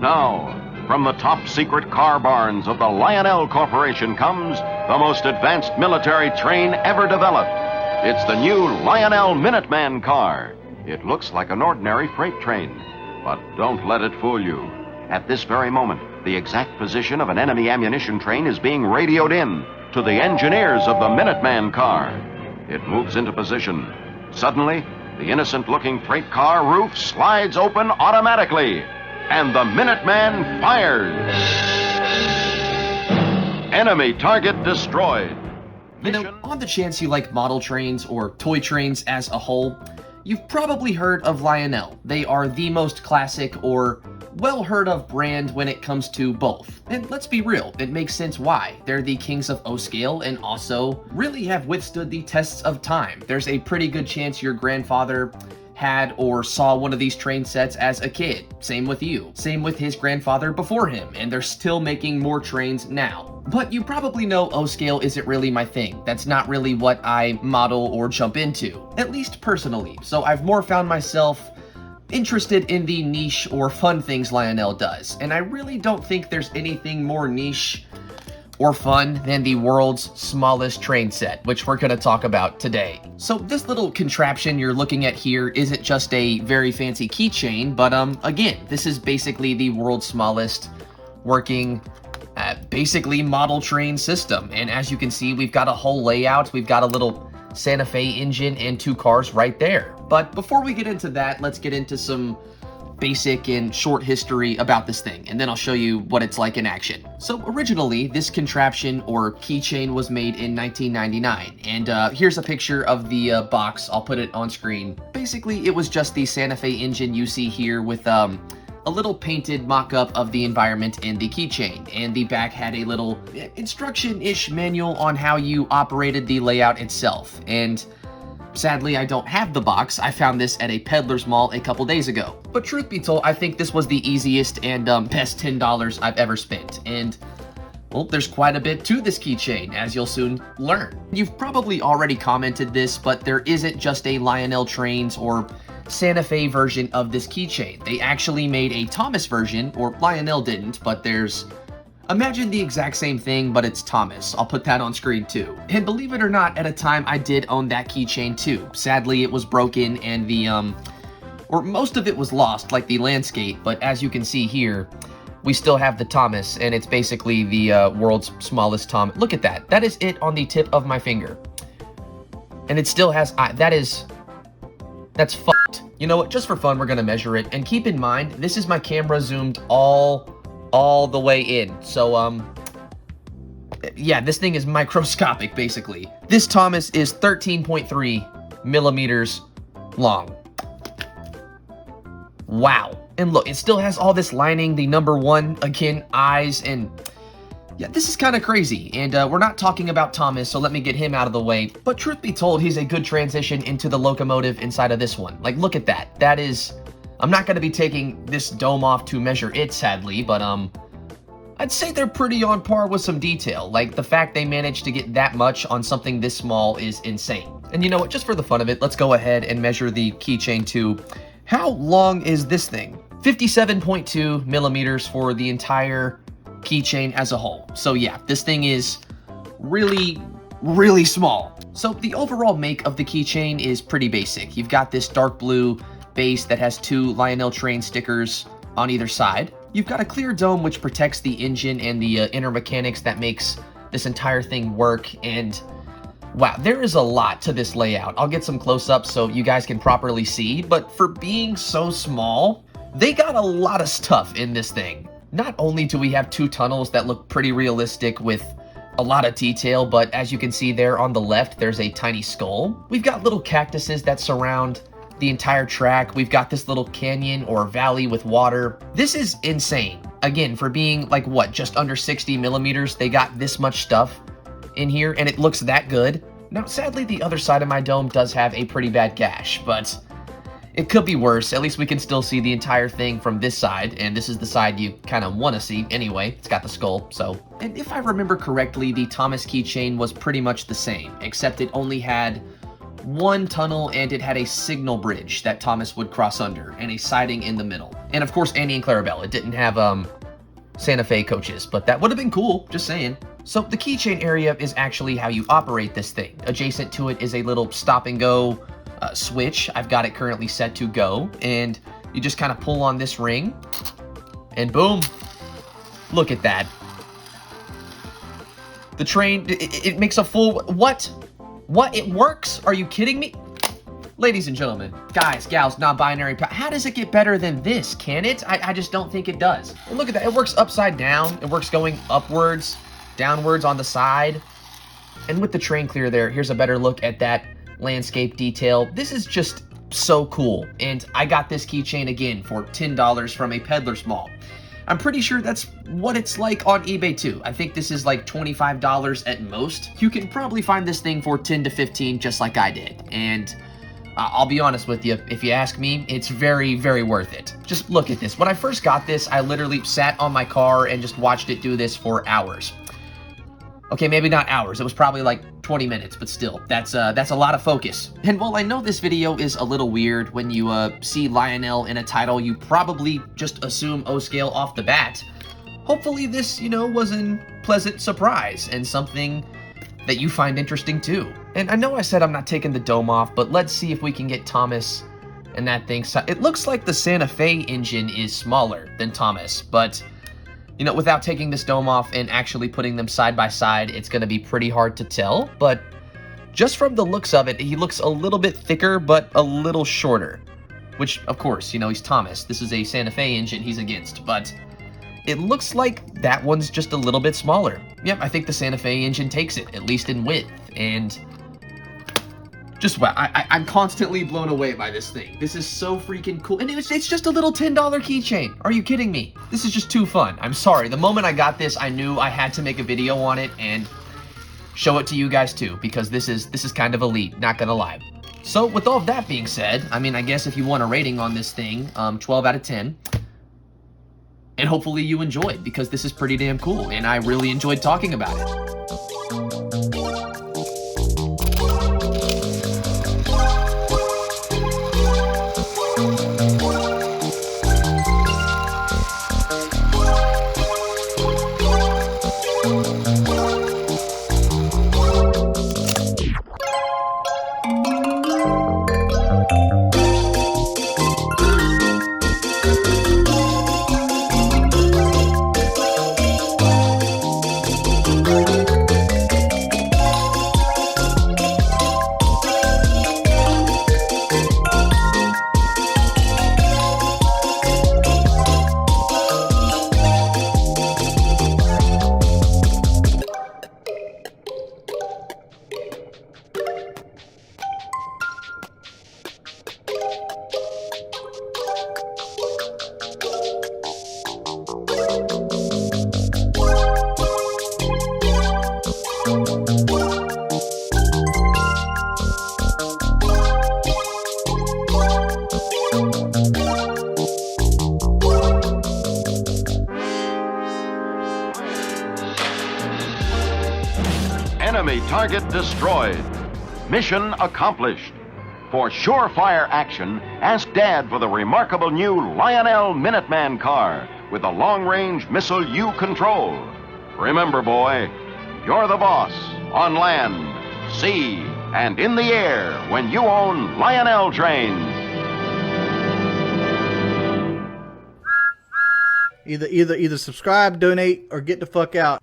Now, from the top secret car barns of the Lionel Corporation comes the most advanced military train ever developed. It's the new Lionel Minuteman car. It looks like an ordinary freight train, but don't let it fool you. At this very moment, the exact position of an enemy ammunition train is being radioed in to the engineers of the Minuteman car. It moves into position. Suddenly, the innocent-looking freight car roof slides open automatically, and the Minuteman fires. Enemy target destroyed. You know, on the chance you like model trains or toy trains as a whole, you've probably heard of Lionel. They are the most classic or well heard of brand when it comes to both. And let's be real, it makes sense why. They're the kings of O-scale and also really have withstood the tests of time. There's a pretty good chance your grandfather had or saw one of these train sets as a kid. Same with you. Same with his grandfather before him, and they're still making more trains now. But you probably know O-scale isn't really my thing. That's not really what I model or jump into, at least personally. So I've more found myself interested in the niche or fun things Lionel does, and I really don't think there's anything more niche or fun than the world's smallest train set, which we're going to talk about today. So this little contraption you're looking at here isn't just a very fancy keychain, but again, this is basically the world's smallest working basically model train system. And as you can see, we've got a whole layout. We've got a little Santa Fe engine and two cars right there. But before we get into that, let's get into some basic and short history about this thing, and then I'll show you what it's like in action. So originally, this contraption or keychain was made in 1999, and here's a picture of the box. I'll put it on screen. Basically, it was just the Santa Fe engine you see here with a little painted mock-up of the environment in the keychain, and the back had a little instruction-ish manual on how you operated the layout itself. And sadly, I don't have the box. I found this at a peddler's mall a couple days ago. But truth be told, I think this was the easiest and best $10 I've ever spent. And well, there's quite a bit to this keychain, as you'll soon learn. You've probably already commented this, but there isn't just a Lionel Trains or Santa Fe version of this keychain. They actually made a Thomas version, or Lionel didn't, but there's... Imagine the exact same thing, but it's Thomas. I'll put that on screen too. And believe it or not, at a time I did own that keychain too. Sadly, it was broken and the, or most of it was lost, like the landscape, but as you can see here, we still have the Thomas, and it's basically the world's smallest Thomas. Look at that. That is it on the tip of my finger. And it still has, that's fucked. You know what, just for fun, we're gonna measure it. And keep in mind, this is my camera zoomed all the way in. So, yeah, this thing is microscopic, basically. This Thomas is 13.3 millimeters long. Wow. And look, it still has all this lining, the number 1, again, eyes, and yeah, this is kind of crazy. And we're not talking about Thomas, so let me get him out of the way. But truth be told, he's a good transition into the locomotive inside of this one. Like, look at that. That is... I'm not going to be taking this dome off to measure it, sadly, but I'd say they're pretty on par with some detail. Like, the fact they managed to get that much on something this small is insane. And you know what, just for the fun of it, let's go ahead and measure the keychain too. How long is this thing? 57.2 millimeters for the entire keychain as a whole. So yeah, this thing is really, really small. So the overall make of the keychain is pretty basic. You've got this dark blue base that has 2 Lionel Train stickers on either side. You've got a clear dome which protects the engine and the inner mechanics that makes this entire thing work. And wow, there is a lot to this layout. I'll get some close-ups so you guys can properly see, but for being so small, they got a lot of stuff in this thing. Not only do we have 2 tunnels that look pretty realistic with a lot of detail, but as you can see there on the left, there's a tiny skull. We've got little cactuses that surround the entire track. We've got this little canyon or valley with water. This is insane. Again, for being like what, just under 60 millimeters, they got this much stuff in here and it looks that good. Now, sadly, the other side of my dome does have a pretty bad gash, but it could be worse. At least we can still see the entire thing from this side, and this is the side you kind of want to see anyway. It's got the skull, so. And if I remember correctly, the Thomas keychain was pretty much the same, except it only had one tunnel, and it had a signal bridge that Thomas would cross under, and a siding in the middle. And of course, Andy and Clarabelle. It didn't have Santa Fe coaches, but that would have been cool, just saying. So the keychain area is actually how you operate this thing. Adjacent to it is a little stop and go switch. I've got it currently set to go, and you just kind of pull on this ring, and boom, look at that. The train, it makes a full, what? What, it works? Are you kidding me? Ladies and gentlemen, guys, gals, non-binary, how does it get better than this? Can it? I just don't think it does. And look at that, it works upside down. It works going upwards, downwards on the side. And with the train clear there, here's a better look at that landscape detail. This is just so cool. And I got this keychain again for $10 from a peddler's mall. I'm pretty sure that's what it's like on eBay too. I think this is like $25 at most. You can probably find this thing for 10 to 15 just like I did. And I'll be honest with you, if you ask me, it's very, very worth it. Just look at this. When I first got this, I literally sat on my car and just watched it do this for hours. Okay, maybe not hours. It was probably like 20 minutes, but still, that's a lot of focus. And while I know this video is a little weird, when you see Lionel in a title, you probably just assume O-scale off the bat. Hopefully this, was a pleasant surprise and something that you find interesting too. And I know I said I'm not taking the dome off, but let's see if we can get Thomas and that thing. It looks like the Santa Fe engine is smaller than Thomas, but without taking this dome off and actually putting them side by side, it's going to be pretty hard to tell. But just from the looks of it, he looks a little bit thicker, but a little shorter. Which, of course, he's Thomas. This is a Santa Fe engine he's against. But it looks like that one's just a little bit smaller. Yep, I think the Santa Fe engine takes it, at least in width. And just wow, I'm constantly blown away by this thing. This is so freaking cool. And it's just a little $10 keychain. Are you kidding me? This is just too fun. I'm sorry. The moment I got this, I knew I had to make a video on it and show it to you guys too, because this is kind of elite, not gonna lie. So with all of that being said, I guess if you want a rating on this thing, 12 out of 10. And hopefully you enjoyed, because this is pretty damn cool, and I really enjoyed talking about it. Enemy target destroyed. Mission accomplished. For surefire action, ask Dad for the remarkable new Lionel Minuteman car with the long-range missile you control. Remember, boy, you're the boss on land, sea, and in the air when you own Lionel trains. Either subscribe, donate, or get the fuck out.